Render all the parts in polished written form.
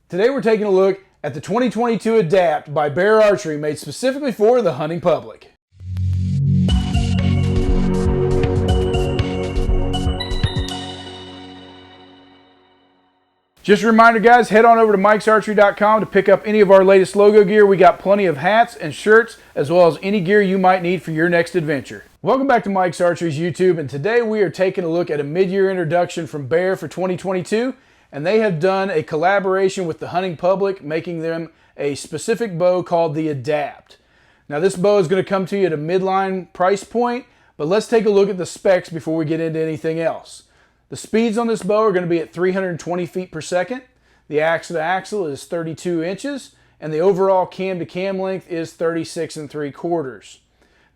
Today we're taking a look at the 2022 Adapt by Bear Archery, made specifically for the hunting public. Just a reminder guys, head on over to mikesarchery.com to pick up any of our latest logo gear. We got plenty of hats and shirts, as well as any gear you might need for your next adventure. Welcome back to Mike's Archery's YouTube, and today we are taking a look at a mid-year introduction from Bear for 2022, and they have done a collaboration with the hunting public, making them a specific bow called the Adapt. Now this bow is going to come to you at a midline price point, but let's take a look at the specs before we get into anything else. The speeds on this bow are going to be at 320 feet per second. The axle to axle is 32 inches, and the overall cam to cam length is 36 3/4.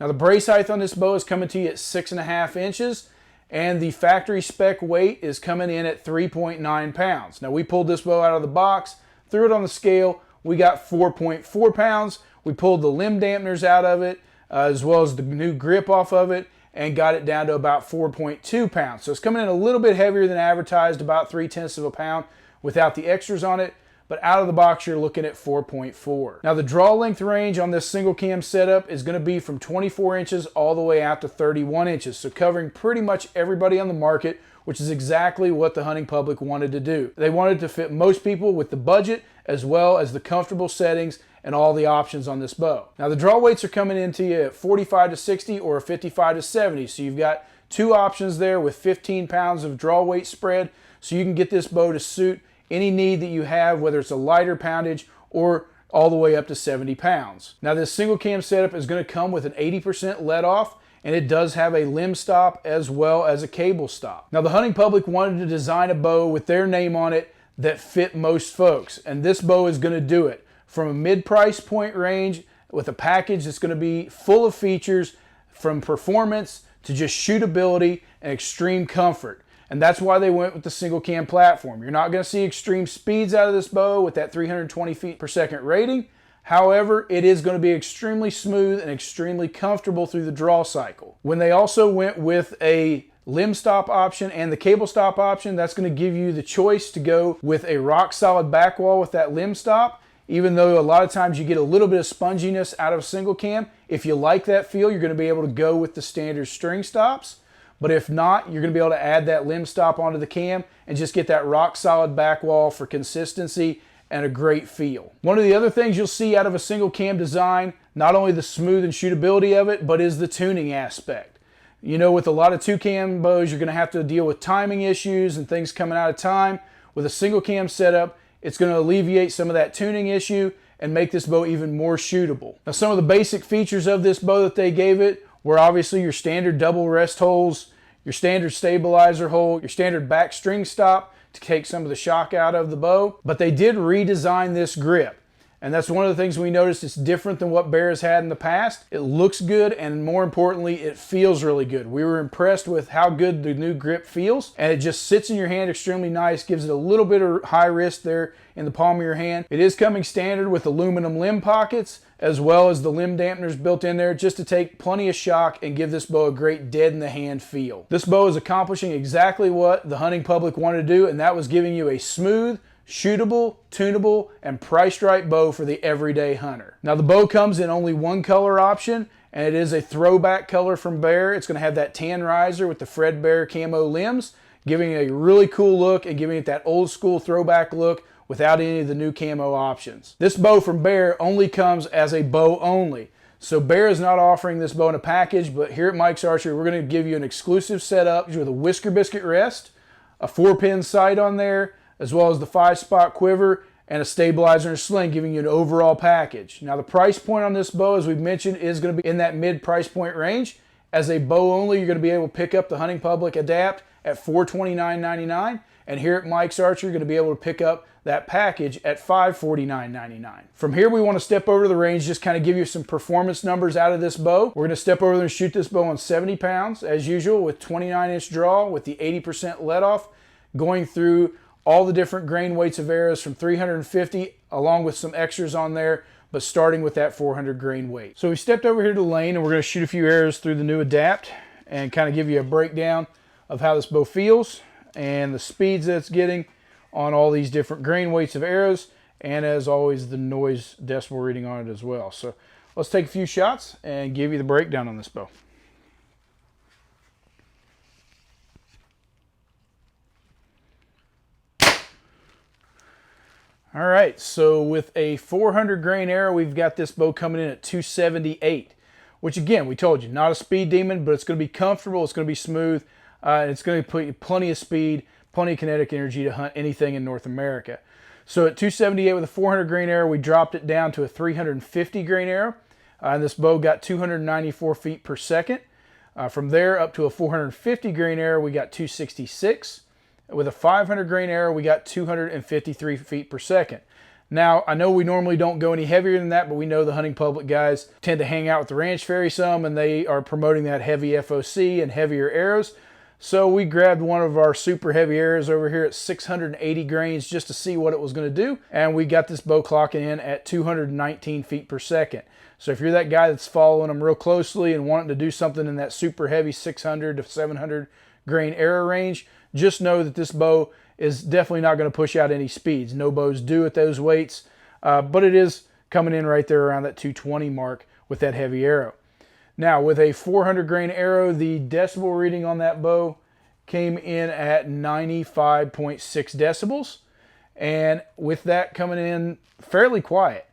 Now the brace height on this bow is coming to you at 6.5 inches, and the factory spec weight is coming in at 3.9 pounds. Now we pulled this bow out of the box, threw it on the scale, we got 4.4 pounds. We pulled the limb dampeners out of it, as well as the new grip off of it, and got it down to about 4.2 pounds. So it's coming in a little bit heavier than advertised, about 0.3 of a pound without the extras on it, but out of the box you're looking at 4.4. Now the draw length range on this single cam setup is going to be from 24 inches all the way out to 31 inches, so covering pretty much everybody on the market, which is exactly what the hunting public wanted to do. They wanted to fit most people with the budget, as well as the comfortable settings and all the options on this bow. Now the draw weights are coming into you at 45 to 60 or 55 to 70. So you've got two options there with 15 pounds of draw weight spread. So you can get this bow to suit any need that you have, whether it's a lighter poundage or all the way up to 70 pounds. Now this single cam setup is going to come with an 80% let off, and it does have a limb stop as well as a cable stop. Now the hunting public wanted to design a bow with their name on it that fit most folks, and this bow is going to do it. From a mid-price point range with a package that's going to be full of features, from performance to just shootability and extreme comfort. And that's why they went with the single cam platform. You're not going to see extreme speeds out of this bow with that 320 feet per second rating. However, it is going to be extremely smooth and extremely comfortable through the draw cycle. When they also went with a limb stop option and the cable stop option, that's going to give you the choice to go with a rock solid back wall with that limb stop. Even though a lot of times you get a little bit of sponginess out of single cam, if you like that feel, you're going to be able to go with the standard string stops. But if not, you're going to be able to add that limb stop onto the cam and just get that rock solid back wall for consistency and a great feel. One of the other things you'll see out of a single cam design, not only the smooth and shootability of it, but is the tuning aspect. You know, with a lot of two cam bows, you're going to have to deal with timing issues and things coming out of time. With a single cam setup, it's going to alleviate some of that tuning issue and make this bow even more shootable. Now some of the basic features of this bow that they gave it were obviously your standard double rest holes, your standard stabilizer hole, your standard back string stop to take some of the shock out of the bow. But they did redesign this grip. And that's one of the things we noticed. It's different than what Bear has had in the past. It looks good, and more importantly, it feels really good. We were impressed with how good the new grip feels, and it just sits in your hand extremely nice, gives it a little bit of high wrist there in the palm of your hand. It is coming standard with aluminum limb pockets, as well as the limb dampeners built in there, just to take plenty of shock and give this bow a great dead in the hand feel. This bow is accomplishing exactly what the hunting public wanted to do, and that was giving you a smooth, shootable, tunable, and priced right bow for the everyday hunter. Now the bow comes in only one color option, and it is a throwback color from Bear. It's going to have that tan riser with the Fred Bear camo limbs, giving it a really cool look and giving it that old school throwback look without any of the new camo options. This bow from Bear only comes as a bow only. So Bear is not offering this bow in a package, but here at Mike's Archery, we're going to give you an exclusive setup with a Whisker Biscuit rest, a 4-pin sight on there, as well as the 5-spot quiver and a stabilizer and sling, giving you an overall package. Now the price point on this bow, as we've mentioned, is going to be in that mid price point range. As a bow only, you're going to be able to pick up the hunting public Adapt at $429.99, and here at Mike's Archery, you're going to be able to pick up that package at $549.99. From here, we want to step over to the range, just kind of give you some performance numbers out of this bow. We're going to step over there and shoot this bow on 70 pounds, as usual, with 29-inch draw, with the 80% let off, going through all the different grain weights of arrows from 350 along with some extras on there, but starting with that 400 grain weight. So we stepped over here to the lane, and we're going to shoot a few arrows through the new Adapt and kind of give you a breakdown of how this bow feels and the speeds that it's getting on all these different grain weights of arrows, and as always, the noise decibel reading on it as well. So let's take a few shots and give you the breakdown on this bow. All right, so with a 400 grain arrow, we've got this bow coming in at 278, which again, we told you, not a speed demon, but it's going to be comfortable, it's going to be smooth, and it's going to put you plenty of speed, plenty of kinetic energy to hunt anything in North America. So at 278 with a 400 grain arrow, we dropped it down to a 350 grain arrow, and this bow got 294 feet per second. From there up to a 450 grain arrow, we got 266. With a 500 grain arrow, we got 253 feet per second. Now, I know we normally don't go any heavier than that, but we know the hunting public guys tend to hang out with the ranch fairy some, and they are promoting that heavy FOC and heavier arrows. So we grabbed one of our super heavy arrows over here at 680 grains just to see what it was going to do, and we got this bow clocking in at 219 feet per second. So if you're that guy that's following them real closely and wanting to do something in that super heavy 600 to 700 grain arrow range, just know that this bow is definitely not going to push out any speeds. No bows do at those weights, but it is coming in right there around that 220 mark with that heavy arrow. Now, with a 400 grain arrow, the decibel reading on that bow came in at 95.6 decibels, and with that coming in fairly quiet.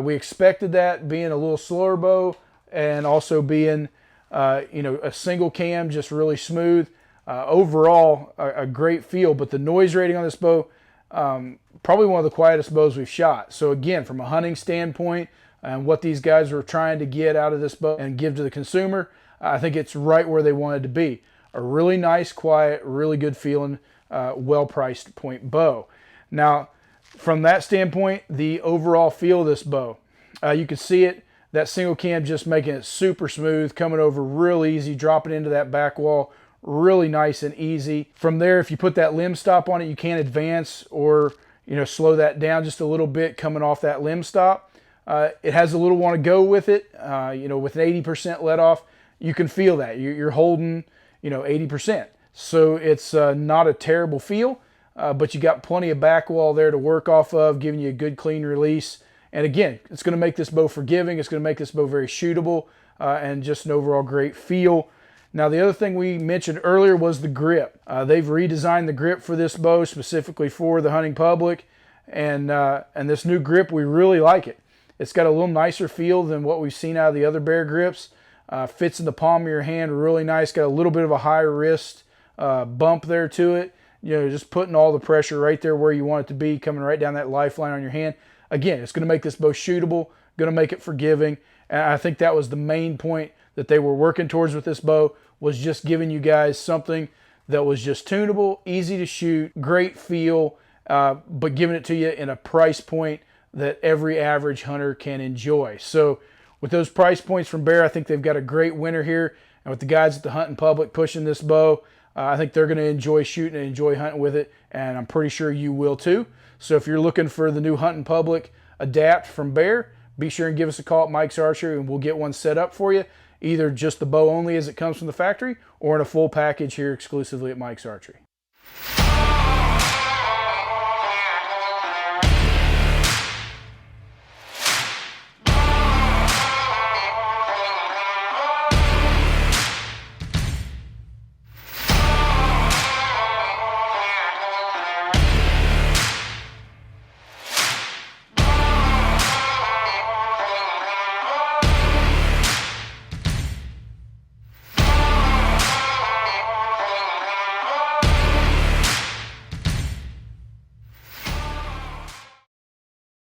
We expected that, being a little slower bow and also being a single cam, just really smooth. Overall, a great feel, but the noise rating on this bow, probably one of the quietest bows we've shot. So again, from a hunting standpoint and what these guys were trying to get out of this bow and give to the consumer, I think it's right where they wanted to be. A really nice, quiet, really good feeling, well-priced point bow. Now, from that standpoint, the overall feel of this bow, you can see it, that single cam just making it super smooth, coming over real easy, dropping into that back wall, really nice and easy. From there, if you put that limb stop on it, you can advance or slow that down just a little bit coming off that limb stop. It has a little want to go with it. With an 80% let off, you can feel that you're holding 80%. So it's not a terrible feel, but you got plenty of back wall there to work off of, giving you a good clean release. And again, it's going to make this bow forgiving. It's going to make this bow very shootable, and just an overall great feel. Now, the other thing we mentioned earlier was the grip. They've redesigned the grip for this bow specifically for the hunting public, and this new grip, we really like it. It's got a little nicer feel than what we've seen out of the other Bear grips. Fits in the palm of your hand really nice. Got a little bit of a high wrist bump there to it. Just putting all the pressure right there where you want it to be, coming right down that lifeline on your hand. Again, it's going to make this bow shootable, going to make it forgiving, and I think that was the main point that they were working towards with this bow, was just giving you guys something that was just tunable, easy to shoot, great feel, but giving it to you in a price point that every average hunter can enjoy. So with those price points from Bear, I think they've got a great winner here. And with the guys at the hunting public pushing this bow, I think they're going to enjoy shooting and enjoy hunting with it, and I'm pretty sure you will too. So if you're looking for the new hunting public Adapt from Bear, be sure and give us a call at Mike's Archery, and we'll get one set up for you. Either just the bow only as it comes from the factory, or in a full package here exclusively at Mike's Archery.